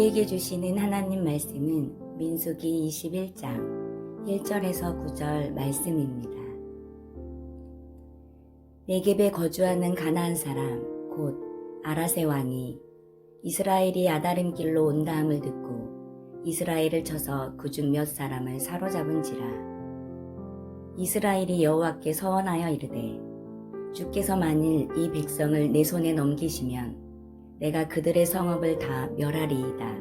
우리에게 주시는 하나님 말씀은 민수기 21장 1절에서 9절 말씀입니다. 네겝에 거주하는 가나안 사람 곧 아라세 왕이 이스라엘이 아다림 길로 온다함을 듣고 이스라엘을 쳐서 그중 몇 사람을 사로잡은지라. 이스라엘이 여호와께 서원하여 이르되 주께서 만일 이 백성을 내 손에 넘기시면 내가 그들의 성읍을 다 멸하리이다.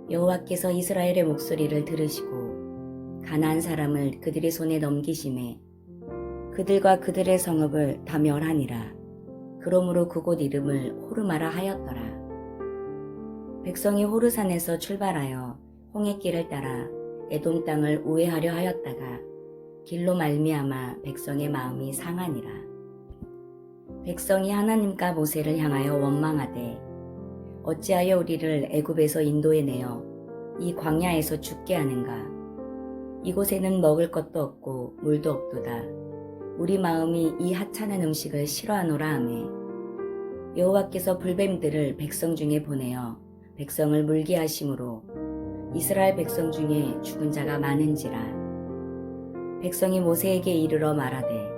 여호와께서 이스라엘의 목소리를 들으시고 가나안 사람을 그들의 손에 넘기심에 그들과 그들의 성읍을 다 멸하니라. 그러므로 그곳 이름을 호르마라 하였더라. 백성이 호르산에서 출발하여 홍해길을 따라 에돔 땅을 우회하려 하였다가 길로 말미암아 백성의 마음이 상하니라. 백성이 하나님과 모세를 향하여 원망하되 어찌하여 우리를 애굽에서 인도해내어 이 광야에서 죽게 하는가. 이곳에는 먹을 것도 없고 물도 없도다. 우리 마음이 이 하찮은 음식을 싫어하노라 하매 여호와께서 불뱀들을 백성 중에 보내어 백성을 물게 하심으로 이스라엘 백성 중에 죽은 자가 많은지라. 백성이 모세에게 이르러 말하되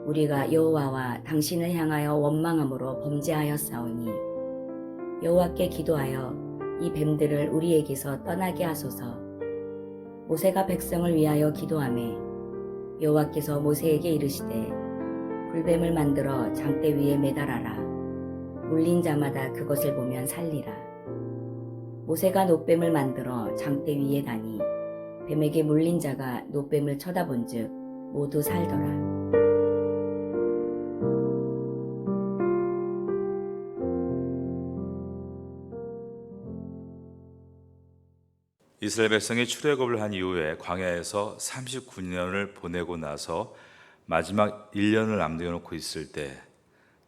우리가 여호와와 당신을 향하여 원망함으로 범죄하였사오니 여호와께 기도하여 이 뱀들을 우리에게서 떠나게 하소서. 모세가 백성을 위하여 기도하매 여호와께서 모세에게 이르시되 불뱀을 만들어 장대 위에 매달아라. 물린 자마다 그것을 보면 살리라. 모세가 놋뱀을 만들어 장대 위에 다니 뱀에게 물린 자가 놋뱀을 쳐다본 즉 모두 살더라. 이스라엘 백성이 출애굽을 한 이후에 광야에서 39년을 보내고 나서 마지막 1년을 남겨놓고 있을 때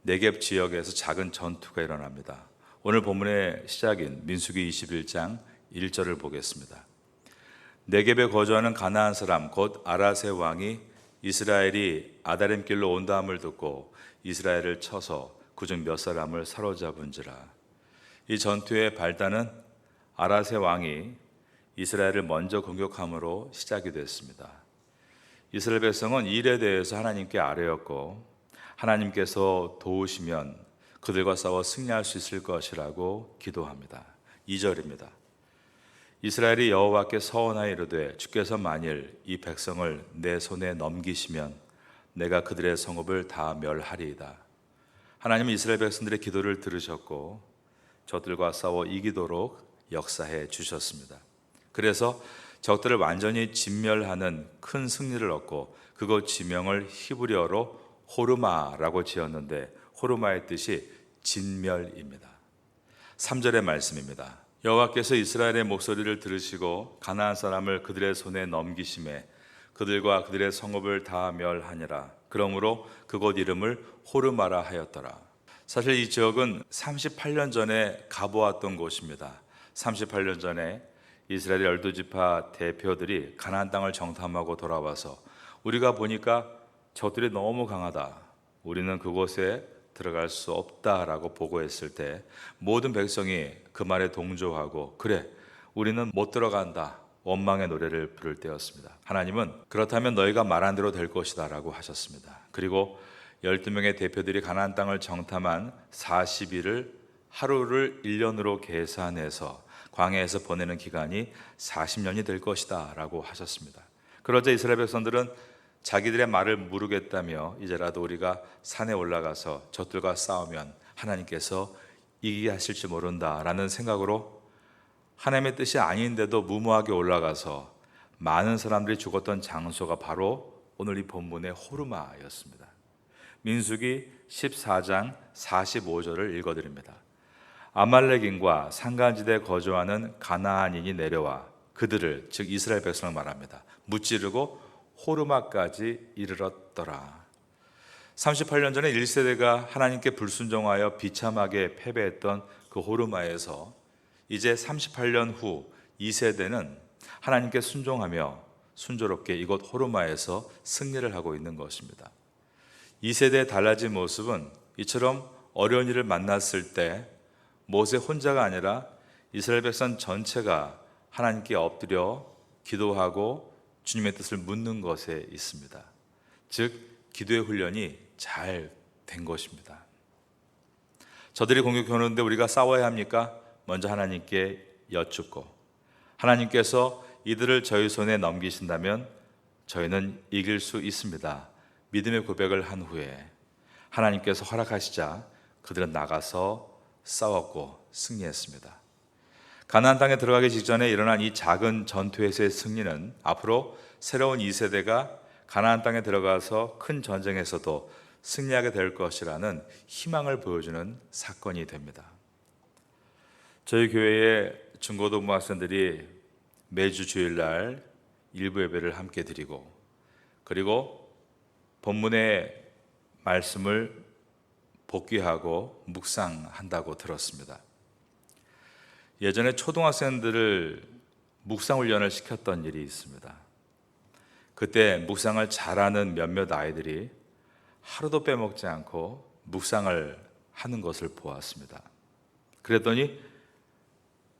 네겝 지역에서 작은 전투가 일어납니다. 오늘 본문의 시작인 민수기 21장 1절을 보겠습니다. 네겝에 거주하는 가나안 사람 곧 아라세 왕이 이스라엘이 아다림 길로 온다함을 듣고 이스라엘을 쳐서 그중 몇 사람을 사로잡은지라. 이 전투의 발단은 아라세 왕이 이스라엘을 먼저 공격함으로 시작이 됐습니다. 이스라엘 백성은 이 일에 대해서 하나님께 아뢰었고 하나님께서 도우시면 그들과 싸워 승리할 수 있을 것이라고 기도합니다. 2절입니다. 이스라엘이 여호와께 서원하여 이르되 주께서 만일 이 백성을 내 손에 넘기시면 내가 그들의 성읍을 다 멸하리이다. 하나님은 이스라엘 백성들의 기도를 들으셨고 적들과 싸워 이기도록 역사해 주셨습니다. 그래서 적들을 완전히 진멸하는 큰 승리를 얻고 그곳 지명을 히브리어로 호르마라고 지었는데 호르마의 뜻이 진멸입니다. 3절의 말씀입니다. 여호와께서 이스라엘의 목소리를 들으시고 가나안 사람을 그들의 손에 넘기심에 그들과 그들의 성읍을 다 멸하니라. 그러므로 그곳 이름을 호르마라 하였더라. 사실 이 지역은 38년 전에 가보았던 곳입니다. 38년 전에 이스라엘 12지파 대표들이 가나안 땅을 정탐하고 돌아와서 우리가 보니까 적들이 너무 강하다. 우리는 그곳에 들어갈 수 없다라고 보고했을 때 모든 백성이 그 말에 동조하고 그래 우리는 못 들어간다. 원망의 노래를 부를 때였습니다. 하나님은 그렇다면 너희가 말한 대로 될 것이다 라고 하셨습니다. 그리고 12명의 대표들이 가나안 땅을 정탐한 40일을 하루를 1년으로 계산해서 광야에서 보내는 기간이 40년이 될 것이다 라고 하셨습니다. 그러자 이스라엘 백성들은 자기들의 말을 무르겠다며 이제라도 우리가 산에 올라가서 적들과 싸우면 하나님께서 이기게 하실지 모른다 라는 생각으로 하나님의 뜻이 아닌데도 무모하게 올라가서 많은 사람들이 죽었던 장소가 바로 오늘 이 본문의 호르마였습니다. 민수기 14장 45절을 읽어드립니다. 아말렉인과 산간지대에 거주하는 가나안인이 내려와 그들을 즉 이스라엘 백성을 말합니다. 무찌르고 호르마까지 이르렀더라. 38년 전에 1세대가 하나님께 불순종하여 비참하게 패배했던 그 호르마에서 이제 38년 후 2세대는 하나님께 순종하며 순조롭게 이곳 호르마에서 승리를 하고 있는 것입니다. 2세대의 달라진 모습은 이처럼 어려운 일을 만났을 때 모세 혼자가 아니라 이스라엘 백성 전체가 하나님께 엎드려 기도하고 주님의 뜻을 묻는 것에 있습니다. 즉 기도의 훈련이 잘 된 것입니다. 저들이 공격해오는데 우리가 싸워야 합니까? 먼저 하나님께 여쭙고 하나님께서 이들을 저희 손에 넘기신다면 저희는 이길 수 있습니다. 믿음의 고백을 한 후에 하나님께서 허락하시자 그들은 나가서 싸웠고 승리했습니다. 가나안 땅에 들어가기 직전에 일어난 이 작은 전투에서의 승리는 앞으로 새로운 2세대가 가나안 땅에 들어가서 큰 전쟁에서도 승리하게 될 것이라는 희망을 보여주는 사건이 됩니다. 저희 교회의 중고등부 학생들이 매주 주일날 일부 예배를 함께 드리고 그리고 본문의 말씀을 복귀하고 묵상한다고 들었습니다. 예전에 초등학생들을 묵상훈련을 시켰던 일이 있습니다. 그때 묵상을 잘하는 몇몇 아이들이 하루도 빼먹지 않고 묵상을 하는 것을 보았습니다. 그랬더니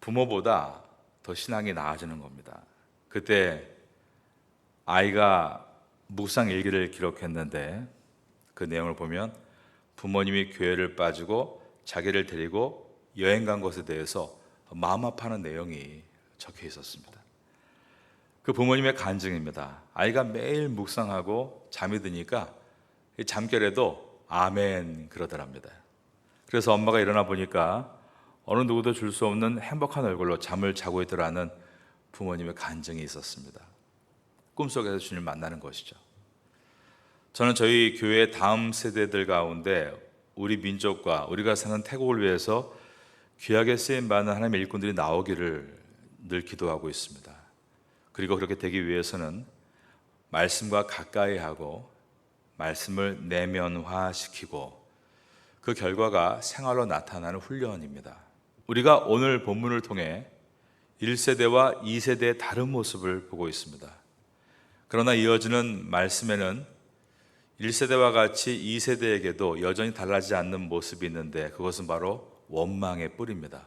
부모보다 더 신앙이 나아지는 겁니다. 그때 아이가 묵상 일기를 기록했는데 그 내용을 보면 부모님이 교회를 빠지고 자기를 데리고 여행 간 것에 대해서 마음 아파하는 내용이 적혀 있었습니다. 그 부모님의 간증입니다. 아이가 매일 묵상하고 잠이 드니까 잠결에도 아멘 그러더랍니다. 그래서 엄마가 일어나 보니까 어느 누구도 줄 수 없는 행복한 얼굴로 잠을 자고 있더라는 부모님의 간증이 있었습니다. 꿈속에서 주님 만나는 것이죠. 저는 저희 교회 다음 세대들 가운데 우리 민족과 우리가 사는 태국을 위해서 귀하게 쓰임받는 하나님의 일꾼들이 나오기를 늘 기도하고 있습니다. 그리고 그렇게 되기 위해서는 말씀과 가까이 하고 말씀을 내면화시키고 그 결과가 생활로 나타나는 훈련입니다. 우리가 오늘 본문을 통해 1세대와 2세대의 다른 모습을 보고 있습니다. 그러나 이어지는 말씀에는 1세대와 같이 2세대에게도 여전히 달라지지 않는 모습이 있는데 그것은 바로 원망의 뿌리입니다.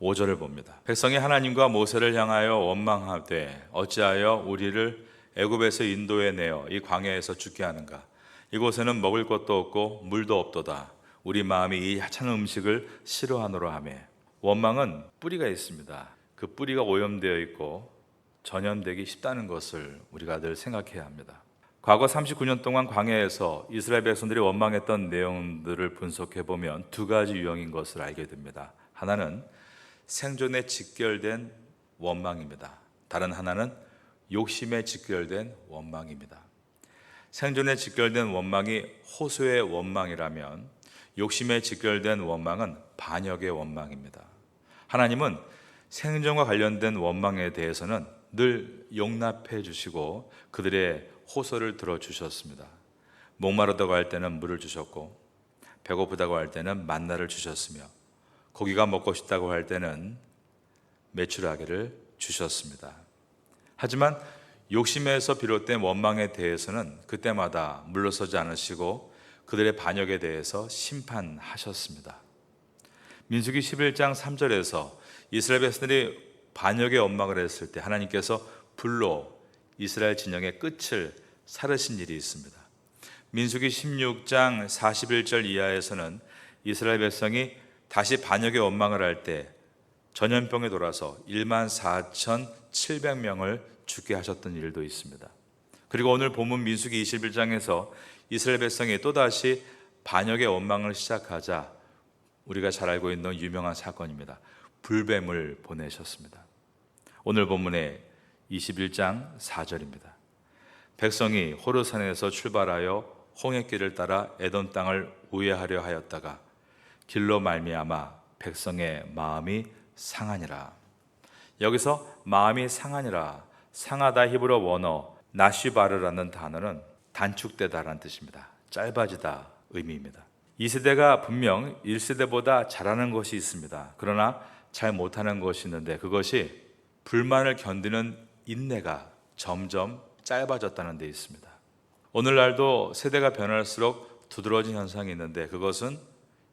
5절을 봅니다. 백성이 하나님과 모세를 향하여 원망하되 어찌하여 우리를 애굽에서 인도해 내어 이 광야에서 죽게 하는가? 이곳에는 먹을 것도 없고 물도 없도다. 우리 마음이 이 하찮은 음식을 싫어하노라 하며. 원망은 뿌리가 있습니다. 그 뿌리가 오염되어 있고 전염되기 쉽다는 것을 우리가 늘 생각해야 합니다. 과거 39년 동안 광야에서 이스라엘 백성들이 원망했던 내용들을 분석해 보면 두 가지 유형인 것을 알게 됩니다. 하나는 생존에 직결된 원망입니다. 다른 하나는 욕심에 직결된 원망입니다. 생존에 직결된 원망이 호소의 원망이라면 욕심에 직결된 원망은 반역의 원망입니다. 하나님은 생존과 관련된 원망에 대해서는 늘 용납해 주시고 그들의 호소를 들어주셨습니다. 목마르다고 할 때는 물을 주셨고 배고프다고 할 때는 만나를 주셨으며 고기가 먹고 싶다고 할 때는 메추라기를 주셨습니다. 하지만 욕심에서 비롯된 원망에 대해서는 그때마다 물러서지 않으시고 그들의 반역에 대해서 심판하셨습니다. 민수기 11장 3절에서 이스라엘 백성들이 반역의 원망을 했을 때 하나님께서 불로 이스라엘 진영의 끝을 사르신 일이 있습니다. 민수기 16장 41절 이하에서는 이스라엘 백성이 다시 반역의 원망을 할 때 전염병에 돌아서 14,700명을 죽게 하셨던 일도 있습니다. 그리고 오늘 본문 민수기 21장에서 이스라엘 백성이 또다시 반역의 원망을 시작하자 우리가 잘 알고 있는 유명한 사건입니다. 불뱀을 보내셨습니다. 오늘 본문의 21장 4절입니다. 백성이 호르산에서 출발하여 홍해길을 따라 에돔 땅을 우회하려 하였다가 길로 말미암아 백성의 마음이 상하니라. 여기서 마음이 상하니라, 상하다 히브리어 원어 나쉬바르라는 단어는 단축되다라는 뜻입니다. 짧아지다 의미입니다. 2세대가 분명 1세대보다 잘하는 것이 있습니다. 그러나 잘 못하는 것이 있는데 그것이 불만을 견디는 인내가 점점 짧아졌다는 데 있습니다. 오늘날도 세대가 변할수록 두드러진 현상이 있는데 그것은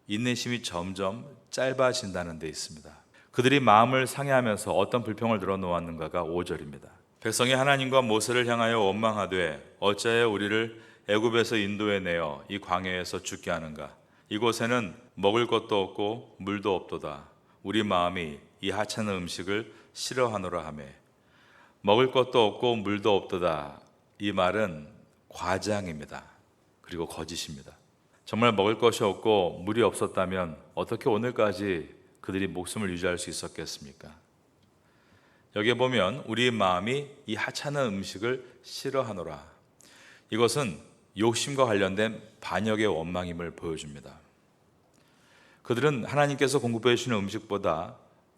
인내심이 점점 짧아진다는 데 있습니다. 그들이 마음을 상해하면서 어떤 불평을 늘어놓았는가가 5절입니다. 백성이 하나님과 모세를 향하여 원망하되 어찌하여 우리를 애굽에서 인도해 내어 이 광야에서 죽게 하는가? 이곳에는 먹을 것도 없고 물도 없도다. 우리 마음이 이 하찮은 음식을 싫어하노라 하며. 먹을 것도 없고 물도 없도다. 이 말은 과장입니다. 그리고 거짓입니다. 정말 먹을 것이 없고 물이 없었다면 어떻게 오늘까지 그들이 목숨을 유지할 수 있었겠습니까? 여기에 보면 우리의 마음이 이 하찮은 음식을 싫어하노라. 이것은 욕심과 관련된 반역의 원망임을 보여줍니다. 그들은 하나님께서 공급해 주시는 음식보다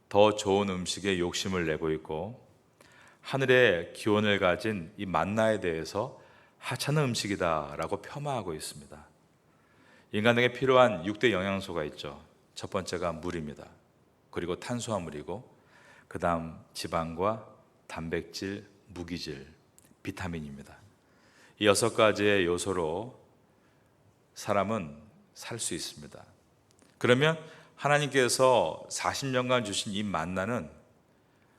더 좋은 음식에 욕심을 내고 있고 하늘의 기원을 가진 이 만나에 대해서 하찮은 음식이다라고 폄하하고 있습니다. 인간에게 필요한 6대 영양소가 있죠. 첫 번째가 물입니다. 그리고 탄수화물이고 그 다음 지방과 단백질, 무기질, 비타민입니다. 이 6가지의 요소로 사람은 살 수 있습니다. 그러면 하나님께서 40년간 주신 이 만나는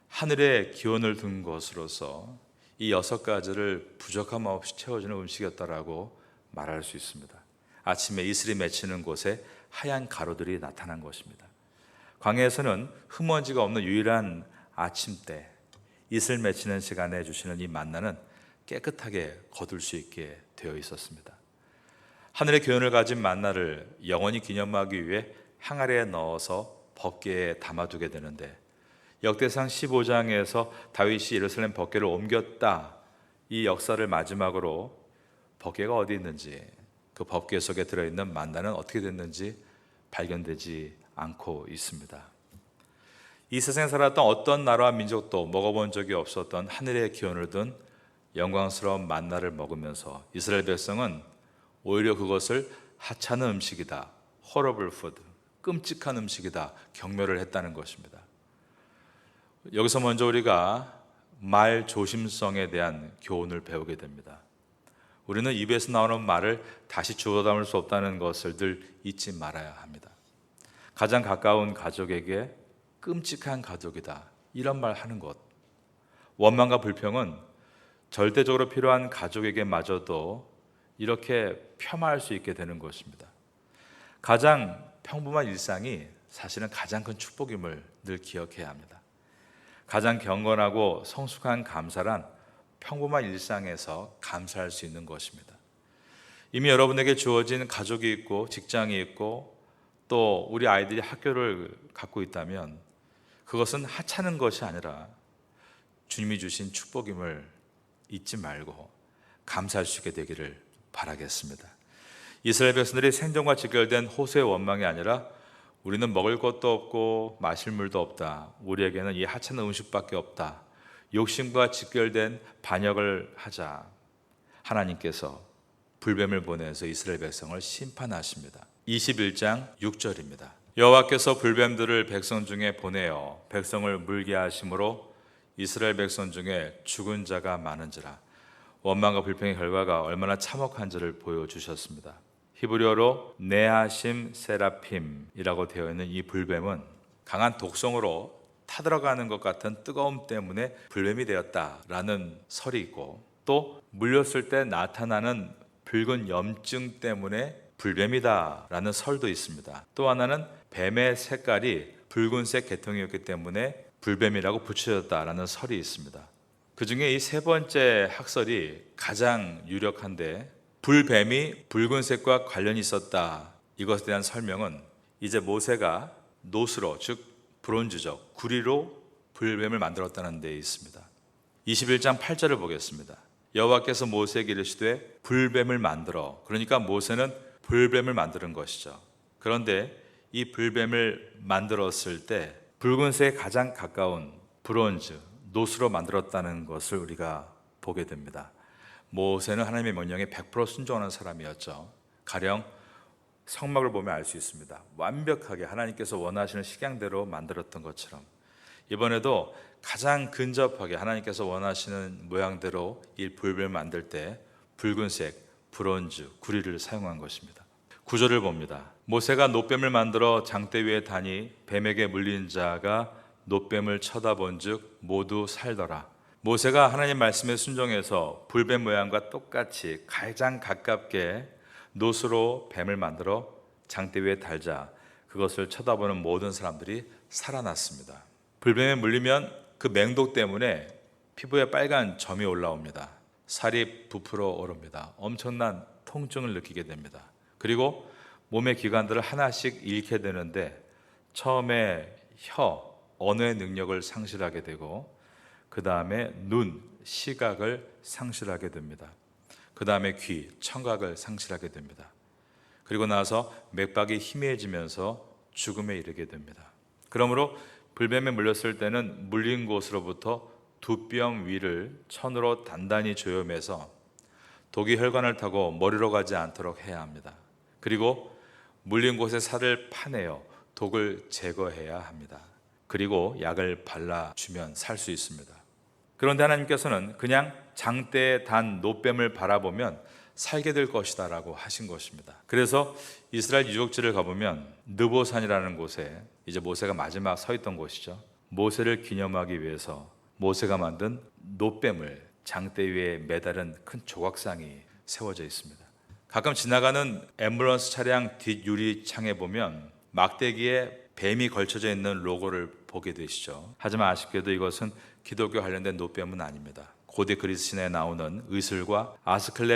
하늘의 기원을 둔 것으로서 이 6가지를 부족함 없이 채워주는 음식이었다라고 말할 수 있습니다. 아침에 이슬이 맺히는 곳에 하얀 가루들이 나타난 것입니다. 광야에서는 흙먼지가 없는 유일한 아침때 이슬 맺히는 시간에 주시는 이 만나는 깨끗하게 거둘 수 있게 되어 있었습니다. 하늘의 기운을 가진 만나를 영원히 기념하기 위해 항아리에 넣어서 법궤에 담아두게 되는데 역대상 15장에서 다윗이 예루살렘 법궤를 옮겼다. 이 역사를 마지막으로 법궤가 어디 있는지 그 법궤 속에 들어있는 만나는 어떻게 됐는지 발견되지 않고 있습니다. 이 세상에 살았던 어떤 나라와 민족도 먹어본 적이 없었던 하늘의 기원을 둔 영광스러운 만나를 먹으면서 이스라엘 백성은 오히려 그것을 하찮은 음식이다, horrible food, 끔찍한 음식이다 경멸을 했다는 것입니다. 여기서 먼저 우리가 말 조심성에 대한 교훈을 배우게 됩니다. 우리는 입에서 나오는 말을 다시 주워 담을 수 없다는 것을 늘 잊지 말아야 합니다. 가장 가까운 가족에게 끔찍한 가족이다 이런 말 하는 것, 원망과 불평은 절대적으로 필요한 가족에게마저도 이렇게 폄하할 수 있게 되는 것입니다. 가장 평범한 일상이 사실은 가장 큰 축복임을 늘 기억해야 합니다. 가장 경건하고 성숙한 감사란 평범한 일상에서 감사할 수 있는 것입니다. 이미 여러분에게 주어진 가족이 있고 직장이 있고 또 우리 아이들이 학교를 갖고 있다면 그것은 하찮은 것이 아니라 주님이 주신 축복임을 잊지 말고 감사할 수 있게 되기를 바라겠습니다. 이스라엘 백성들이 생존과 직결된 호세의 원망이 아니라 우리는 먹을 것도 없고 마실 물도 없다. 우리에게는 이 하찮은 음식밖에 없다. 욕심과 직결된 반역을 하자. 하나님께서 불뱀을 보내서 이스라엘 백성을 심판하십니다. 21장 6절입니다. 여호와께서 불뱀들을 백성 중에 보내어 백성을 물게 하심으로 이스라엘 백성 중에 죽은 자가 많은지라. 원망과 불평의 결과가 얼마나 참혹한지를 보여주셨습니다. 히브리어로 네하심 세라핌이라고 되어 있는 이 불뱀은 강한 독성으로 타들어가는 것 같은 뜨거움 때문에 불뱀이 되었다라는 설이 있고 또 물렸을 때 나타나는 붉은 염증 때문에 불뱀이다라는 설도 있습니다. 또 하나는 뱀의 색깔이 붉은색 계통이었기 때문에 불뱀이라고 붙여졌다라는 설이 있습니다. 그 중에 이 세 번째 학설이 가장 유력한데 불뱀이 붉은색과 관련이 있었다. 이것에 대한 설명은 이제 모세가 노스로 즉 브론즈적 구리로 불뱀을 만들었다는 데 있습니다. 21장 8절을 보겠습니다. 여호와께서 모세에게 이르시되 불뱀을 만들어. 그러니까 모세는 불뱀을 만드는 것이죠. 그런데 이 불뱀을 만들었을 때 붉은색에 가장 가까운 브론즈, 노스로 만들었다는 것을 우리가 보게 됩니다. 모세는 하나님의 명령에 100% 순종하는 사람이었죠. 가령 성막을 보면 알 수 있습니다. 완벽하게 하나님께서 원하시는 식양대로 만들었던 것처럼 이번에도 가장 근접하게 하나님께서 원하시는 모양대로 이 불뱀을 만들 때 붉은색, 브론즈, 구리를 사용한 것입니다. 9절을 봅니다. 모세가 노뱀을 만들어 장대 위에 다니 뱀에게 물린 자가 놋뱀을 쳐다본즉 모두 살더라. 모세가 하나님 말씀에 순종해서 불뱀 모양과 똑같이 가장 가깝게 놋으로 뱀을 만들어 장대 위에 달자 그것을 쳐다보는 모든 사람들이 살아났습니다. 불뱀에 물리면 그 맹독 때문에 피부에 빨간 점이 올라옵니다. 살이 부풀어 오릅니다. 엄청난 통증을 느끼게 됩니다. 그리고 몸의 기관들을 하나씩 잃게 되는데 처음에 혀, 언어의 능력을 상실하게 되고 그 다음에 눈, 시각을 상실하게 됩니다. 그 다음에 귀, 청각을 상실하게 됩니다. 그리고 나서 맥박이 희미해지면서 죽음에 이르게 됩니다. 그러므로 불뱀에 물렸을 때는 물린 곳으로부터 두 뼘 위를 천으로 단단히 조여매서 독이 혈관을 타고 머리로 가지 않도록 해야 합니다. 그리고 물린 곳의 살을 파내어 독을 제거해야 합니다. 그리고 약을 발라주면 살 수 있습니다. 그런데 하나님께서는 그냥 장대에 단 놋뱀을 바라보면 살게 될 것이다 라고 하신 것입니다. 그래서 이스라엘 유적지를 가보면 느보산이라는 곳에 이제 모세가 마지막 서 있던 곳이죠. 모세를 기념하기 위해서 모세가 만든 놋뱀을 장대 위에 매달은 큰 조각상이 세워져 있습니다. 가끔 지나가는 앰뷸런스 차량 뒷유리 창에 보면 막대기에 뱀이 걸쳐져 있는 로고를 보게 되시죠. 하지만 아쉽게도 이것은 기독교 관련된 놋뱀은 아닙니다. 고대 그리스 신화에 나오는 의술과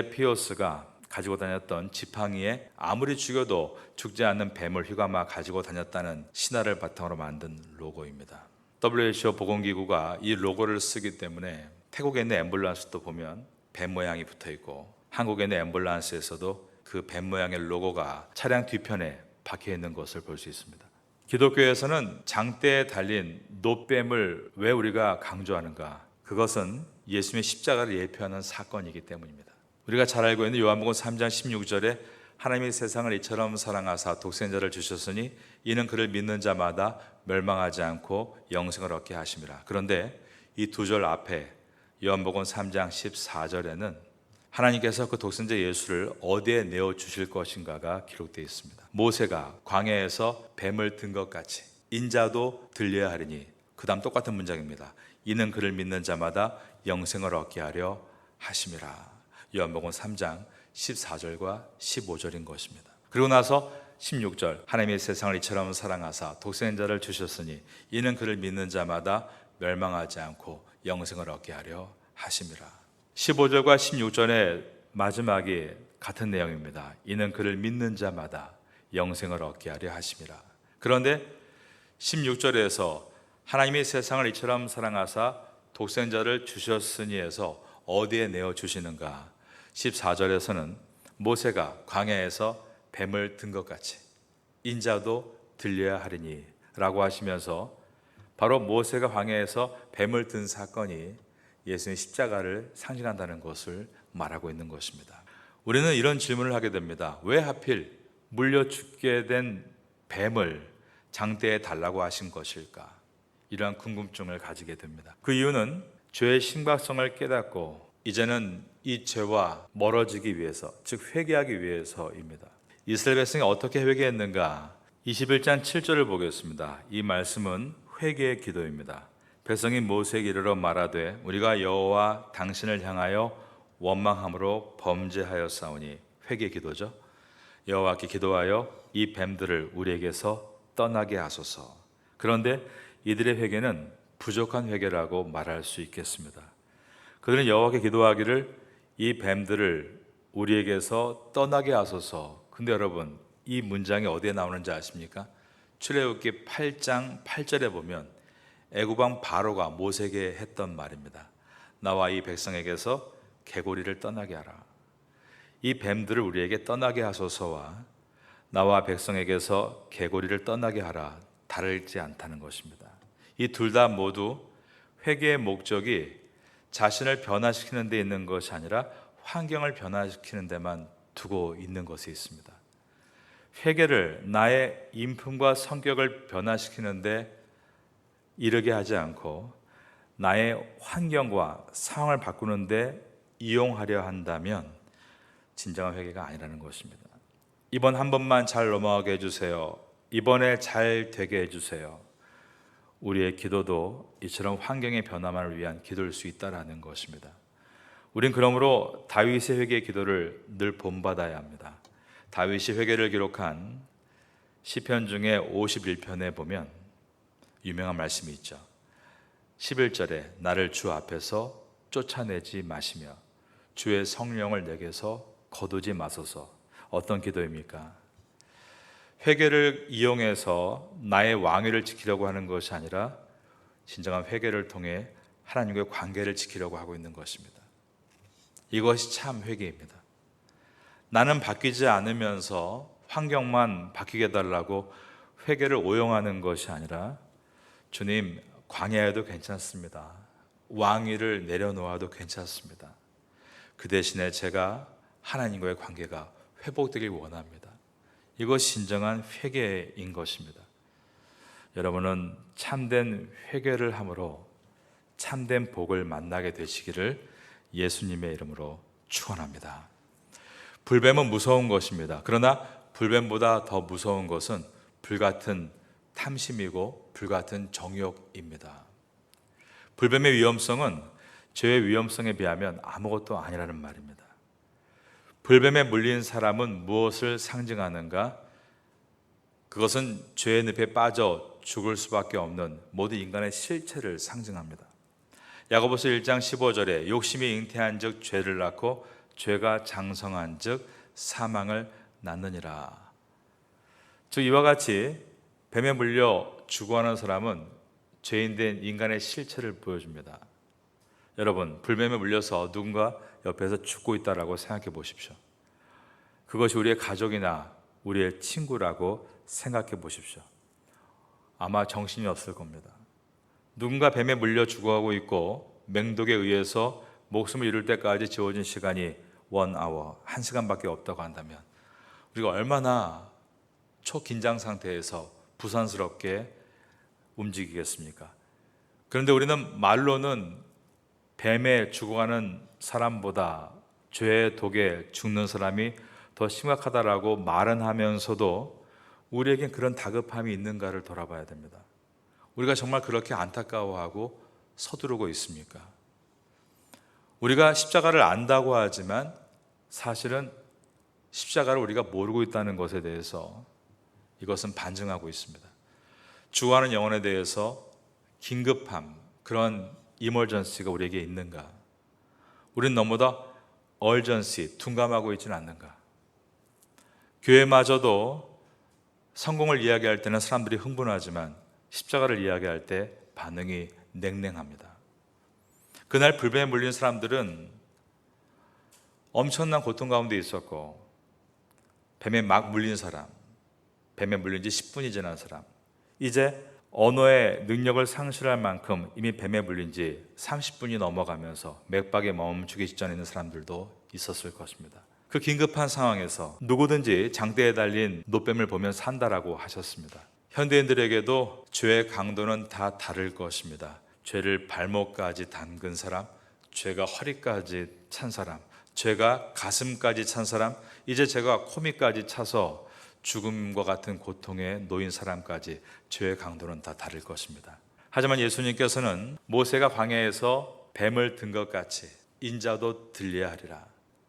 아스클레피오스가 가지고 다녔던 지팡이에 아무리 죽여도 죽지 않는 뱀을 휘감아 가지고 다녔다는 신화를 바탕으로 만든 로고입니다. WHO 보건기구가 이 로고를 쓰기 때문에 태국에 있는 앰뷸런스도 보면 뱀 모양이 붙어 있고 한국에 있는 앰뷸런스에서도 그 뱀 모양의 로고가 차량 뒤편에 박혀 있는 것을 볼 수 있습니다. 기독교에서는 장대에 달린 놋뱀을 왜 우리가 강조하는가? 그것은 예수님의 십자가를 예표하는 사건이기 때문입니다. 우리가 잘 알고 있는 요한복음 3장 16절에 하나님이 세상을 이처럼 사랑하사 독생자를 주셨으니 이는 그를 믿는 자마다 멸망하지 않고 영생을 얻게 하심이라. 그런데 이 두 절 앞에 요한복음 3장 14절에는 하나님께서 그 독생자 예수를 어디에 내어 주실 것인가가 기록되어 있습니다. 모세가 광야에서 뱀을 든 것 같이 인자도 들려야 하리니, 그 다음 똑같은 문장입니다. 이는 그를 믿는 자마다 영생을 얻게 하려 하심이라. 요한복음 3장 14절과 15절인 것입니다. 그리고 나서 16절 하나님의 세상을 이처럼 사랑하사 독생자를 주셨으니 이는 그를 믿는 자마다 멸망하지 않고 영생을 얻게 하려 하심이라. 15절과 16절의 마지막이 같은 내용입니다. 이는 그를 믿는 자마다 영생을 얻게 하려 하심이라. 그런데 16절에서 하나님이 세상을 이처럼 사랑하사 독생자를 주셨으니에서 어디에 내어 주시는가? 14절에서는 모세가 광야에서 뱀을 든 것 같이 인자도 들려야 하리니 라고 하시면서 바로 모세가 광야에서 뱀을 든 사건이 예수의 십자가를 상징한다는 것을 말하고 있는 것입니다. 우리는 이런 질문을 하게 됩니다. 왜 하필 물려 죽게 된 뱀을 장대에 달라고 하신 것일까? 이러한 궁금증을 가지게 됩니다. 그 이유는 죄의 심각성을 깨닫고 이제는 이 죄와 멀어지기 위해서, 즉 회개하기 위해서입니다. 이스라엘 백성이 어떻게 회개했는가? 21장 7절을 보겠습니다. 이 말씀은 회개의 기도입니다. 백성이 모세에게 이르러 말하되 우리가 여호와 당신을 향하여 원망함으로 범죄하였사오니, 회개 기도죠. 여호와께 기도하여 이 뱀들을 우리에게서 떠나게 하소서. 그런데 이들의 회개는 부족한 회개라고 말할 수 있겠습니다. 그들은 여호와께 기도하기를 이 뱀들을 우리에게서 떠나게 하소서. 근데 여러분, 이 문장이 어디에 나오는지 아십니까? 출애굽기 8장 8절에 보면 애굽왕 바로가 모세에게 했던 말입니다. 나와 이 백성에게서 개고리를 떠나게 하라. 이 뱀들을 우리에게 떠나게 하소서와 나와 백성에게서 개고리를 떠나게 하라, 다르지 않다는 것입니다. 이 둘 다 모두 회개의 목적이 자신을 변화시키는 데 있는 것이 아니라 환경을 변화시키는 데만 두고 있는 것이 있습니다. 회개를 나의 인품과 성격을 변화시키는 데 이르게 하지 않고 나의 환경과 상황을 바꾸는 데 이용하려 한다면 진정한 회개가 아니라는 것입니다. 이번 한 번만 잘 넘어가게 해주세요. 이번에 잘 되게 해주세요. 우리의 기도도 이처럼 환경의 변화만을 위한 기도일 수 있다라는 것입니다. 우린 그러므로 다윗의 회개의 기도를 늘 본받아야 합니다. 다윗이 회개를 기록한 시편 중에 51편에 보면 유명한 말씀이 있죠. 11절에 나를 주 앞에서 쫓아내지 마시며 주의 성령을 내게서 거두지 마소서. 어떤 기도입니까? 회개를 이용해서 나의 왕위를 지키려고 하는 것이 아니라 진정한 회개를 통해 하나님과의 관계를 지키려고 하고 있는 것입니다. 이것이 참 회개입니다. 나는 바뀌지 않으면서 환경만 바뀌게 해달라고 회개를 오용하는 것이 아니라 주님, 광야에도 괜찮습니다. 왕위를 내려놓아도 괜찮습니다. 그 대신에 제가 하나님과의 관계가 회복되길 원합니다. 이것이 진정한 회개인 것입니다. 여러분은 참된 회개를 함으로 참된 복을 만나게 되시기를 예수님의 이름으로 축원합니다. 불뱀은 무서운 것입니다. 그러나 불뱀보다 더 무서운 것은 불같은 탐심이고 불같은 정욕입니다. 불뱀의 위험성은 죄의 위험성에 비하면 아무것도 아니라는 말입니다. 불뱀에 물린 사람은 무엇을 상징하는가? 그것은 죄의 늪에 빠져 죽을 수밖에 없는 모든 인간의 실체를 상징합니다. 야고보서 1장 15절에 욕심이 잉태한 즉 죄를 낳고 죄가 장성한 즉 사망을 낳느니라. 즉 이와 같이 뱀에 물려 죽어가는 사람은 죄인된 인간의 실체를 보여줍니다. 여러분, 불뱀에 물려서 누군가 옆에서 죽고 있다라고 생각해 보십시오. 그것이 우리의 가족이나 우리의 친구라고 생각해 보십시오. 아마 정신이 없을 겁니다. 누군가 뱀에 물려 죽어가고 있고 맹독에 의해서 목숨을 잃을 때까지 지워진 시간이 1hour, 1시간밖에 없다고 한다면 우리가 얼마나 초긴장 상태에서 부산스럽게 움직이겠습니까? 그런데 우리는 말로는 뱀에 죽어가는 사람보다 죄의 독에 죽는 사람이 더 심각하다라고 말은 하면서도 우리에겐 그런 다급함이 있는가를 돌아봐야 됩니다. 우리가 정말 그렇게 안타까워하고 서두르고 있습니까? 우리가 십자가를 안다고 하지만 사실은 십자가를 우리가 모르고 있다는 것에 대해서 이것은 반증하고 있습니다. 죽어가는 영혼에 대해서 긴급함, 그런 이머전시가 우리에게 있는가? 우리는 너무나 얼전시, 둔감하고 있지는 않는가? 교회마저도 성공을 이야기할 때는 사람들이 흥분하지만 십자가를 이야기할 때 반응이 냉랭합니다. 그날 불뱀에 물린 사람들은 엄청난 고통 가운데 있었고 뱀에 막 물린 사람, 뱀에 물린 지 10분이 지난 사람, 이제 언어의 능력을 상실할 만큼 이미 뱀에 물린 지 30분이 넘어가면서 맥박에 멈추기 직전에 있는 사람들도 있었을 것입니다. 그 긴급한 상황에서 누구든지 장대에 달린 노뱀을 보면 산다라고 하셨습니다. 현대인들에게도 죄의 강도는 다 다를 것입니다. 죄를 발목까지 담근 사람, 죄가 허리까지 찬 사람, 죄가 가슴까지 찬 사람, 이제 죄가 코밑까지 차서 죽음과 같은 고통에 놓인 사람까지 죄의 강도는 다 다를 것입니다. 하지만 예수님께서는 모세가 광야에서 뱀을 든 것 같이 인자도 들려야 하리라.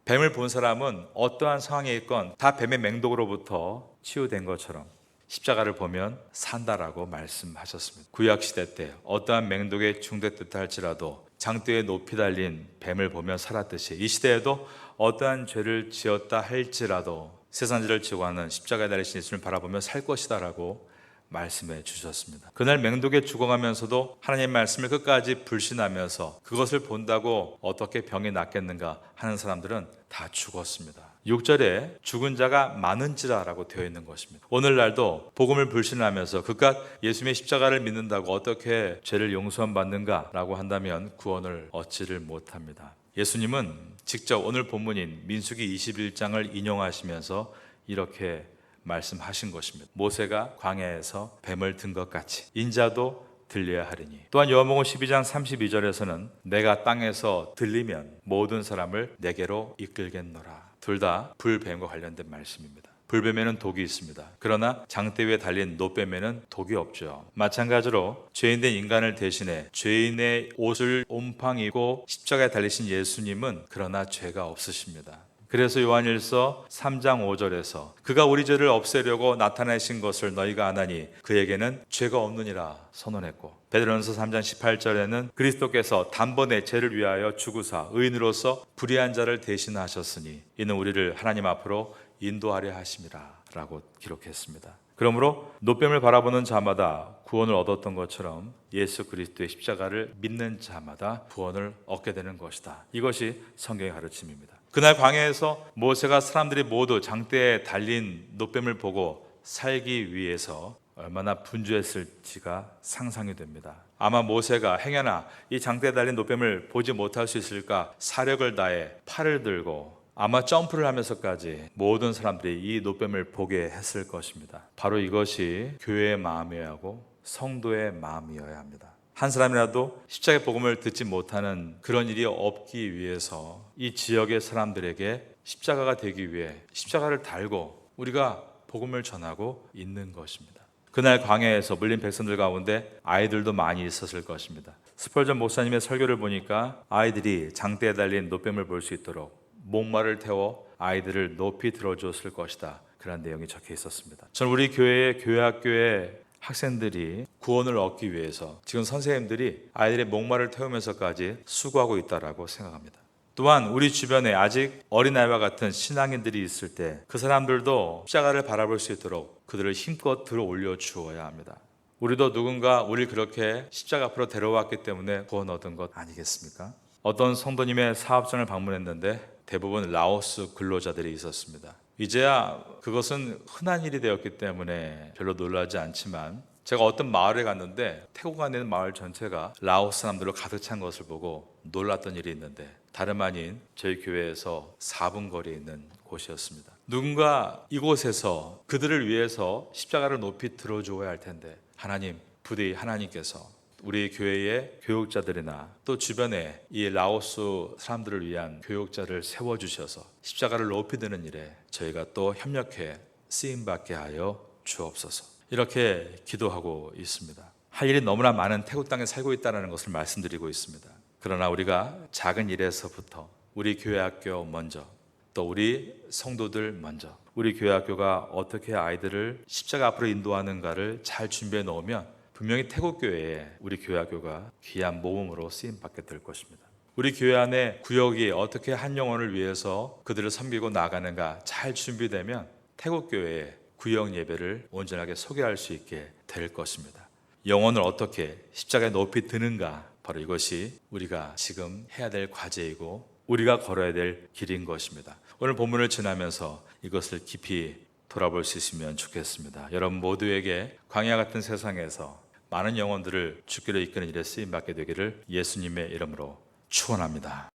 뱀을 본 사람은 어떠한 상황에 있건 다 뱀의 맹독으로부터 치유된 것처럼 십자가를 보면 산다라고 말씀하셨습니다. 구약시대 때 어떠한 맹독에 중됐듯 할지라도 장대에 높이 달린 뱀을 보며 살았듯이 이 시대에도 어떠한 죄를 지었다 할지라도 세상죄를 지고 하는 십자가에 달리신 예수님을 바라보며 살 것이다라고 말씀해 주셨습니다. 그날 맹독에 죽어가면서도 하나님의 말씀을 끝까지 불신하면서 그것을 본다고 어떻게 병이 낫겠는가 하는 사람들은 다 죽었습니다. 6절에 죽은 자가 많은지라라고 되어 있는 것입니다. 오늘날도 복음을 불신하면서 그깟 예수님의 십자가를 믿는다고 어떻게 죄를 용서함 받는가라고 한다면 구원을 얻지를 못합니다. 예수님은 직접 오늘 본문인 민수기 21장을 인용하시면서 이렇게 말씀하신 것입니다. 모세가 광야에서 뱀을 든 것 같이 인자도 들려야 하리니. 또한 요한복음 12장 32절에서는 내가 땅에서 들리면 모든 사람을 내게로 이끌겠노라. 둘 다 불뱀과 관련된 말씀입니다. 불뱀에는 독이 있습니다. 그러나 장대 위에 달린 노뱀에는 독이 없죠. 마찬가지로 죄인된 인간을 대신해 죄인의 옷을 옴팡 입고 십자가에 달리신 예수님은 그러나 죄가 없으십니다. 그래서 요한일서 3장 5절에서 그가 우리 죄를 없애려고 나타내신 것을 너희가 아나니 그에게는 죄가 없느니라 선언했고, 베드로전서 3장 18절에는 그리스도께서 단번에 죄를 위하여 죽으사 의인으로서 불의한 자를 대신하셨으니 이는 우리를 하나님 앞으로 인도하려 하심이라 라고 기록했습니다. 그러므로 노뱀을 바라보는 자마다 구원을 얻었던 것처럼 예수 그리스도의 십자가를 믿는 자마다 구원을 얻게 되는 것이다. 이것이 성경의 가르침입니다. 그날 광야에서 모세가 사람들이 모두 장대에 달린 노뱀을 보고 살기 위해서 얼마나 분주했을지가 상상이 됩니다. 아마 모세가 행여나 이 장대에 달린 노뱀을 보지 못할 수 있을까 사력을 다해 팔을 들고 아마 점프를 하면서까지 모든 사람들이 이 노뱀을 보게 했을 것입니다. 바로 이것이 교회의 마음이어야 하고 성도의 마음이어야 합니다. 한 사람이라도 십자가의 복음을 듣지 못하는 그런 일이 없기 위해서 이 지역의 사람들에게 십자가가 되기 위해 십자가를 달고 우리가 복음을 전하고 있는 것입니다. 그날 광야에서 물린 백성들 가운데 아이들도 많이 있었을 것입니다. 스펄전 목사님의 설교를 보니까 아이들이 장대에 달린 노뱀을 볼 수 있도록 목마를 태워 아이들을 높이 들어줬을 것이다. 그런 내용이 적혀 있었습니다. 저는 우리 교회의 교회학교의 학생들이 구원을 얻기 위해서 지금 선생님들이 아이들의 목마를 태우면서까지 수고하고 있다고 생각합니다. 또한 우리 주변에 아직 어린아이와 같은 신앙인들이 있을 때 그 사람들도 십자가를 바라볼 수 있도록 그들을 힘껏 들어 올려 주어야 합니다. 우리도 누군가 우리를 그렇게 십자가 앞으로 데려왔기 때문에 구원 얻은 것 아니겠습니까? 어떤 성도님의 사업장을 방문했는데 대부분 라오스 근로자들이 있었습니다. 이제야 그것은 흔한 일이 되었기 때문에 별로 놀라지 않지만 제가 어떤 마을에 갔는데 태국 안에 있는 마을 전체가 라오스 사람들로 가득 찬 것을 보고 놀랐던 일이 있는데 다름 아닌 저희 교회에서 4분 거리에 있는 곳이었습니다. 누군가 이곳에서 그들을 위해서 십자가를 높이 들어주어야 할 텐데 하나님, 부디 하나님께서 우리 교회의 교육자들이나 또 주변에 이 라오스 사람들을 위한 교육자를 세워주셔서 십자가를 높이 드는 일에 저희가 또 협력해 쓰임받게 하여 주옵소서. 이렇게 기도하고 있습니다. 할 일이 너무나 많은 태국 땅에 살고 있다는 것을 말씀드리고 있습니다. 그러나 우리가 작은 일에서부터 우리 교회학교 먼저 또 우리 성도들 먼저 우리 교회학교가 어떻게 아이들을 십자가 앞으로 인도하는가를 잘 준비해 놓으면 분명히 태국교회에 우리 교회학교가 귀한 모범으로 쓰임받게 될 것입니다. 우리 교회 안에 구역이 어떻게 한 영혼을 위해서 그들을 섬기고 나가는가 잘 준비되면 태국교회에 구역 예배를 온전하게 소개할 수 있게 될 것입니다. 영혼을 어떻게 십자가에 높이 드는가, 바로 이것이 우리가 지금 해야 될 과제이고 우리가 걸어야 될 길인 것입니다. 오늘 본문을 지나면서 이것을 깊이 돌아볼 수 있으면 좋겠습니다. 여러분 모두에게 광야 같은 세상에서 많은 영혼들을 주께로 이끄는 일에 쓰임받게 되기를 예수님의 이름으로 축원합니다.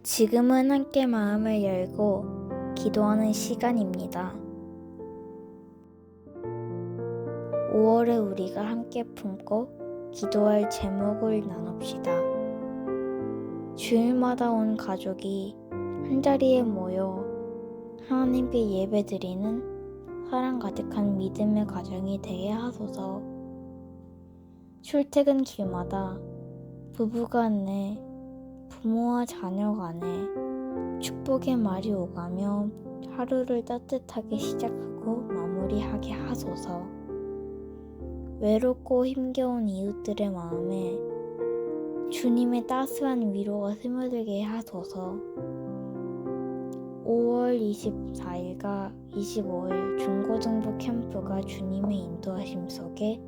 지금은 함께 마음을 열고 기도하는 시간입니다. 5월에 우리가 함께 품고 기도할 제목을 나눕시다. 주일마다 온 가족이 한자리에 모여 하나님께 예배드리는 사랑 가득한 믿음의 가정이 되게 하소서. 출퇴근 길마다 부부간에 부모와 자녀 간에 축복의 말이 오가며 하루를 따뜻하게 시작하고 마무리하게 하소서. 외롭고 힘겨운 이웃들의 마음에 주님의 따스한 위로가 스며들게 하소서. 5월 24일과 25일 중고등부 캠프가 주님의 인도하심 속에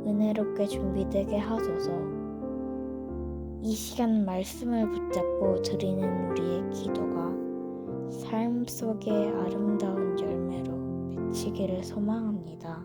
은혜롭게 준비되게 하소서. 이 시간 말씀을 붙잡고 드리는 우리의 기도가 삶 속의 아름다운 열매로 맺히기를 소망합니다.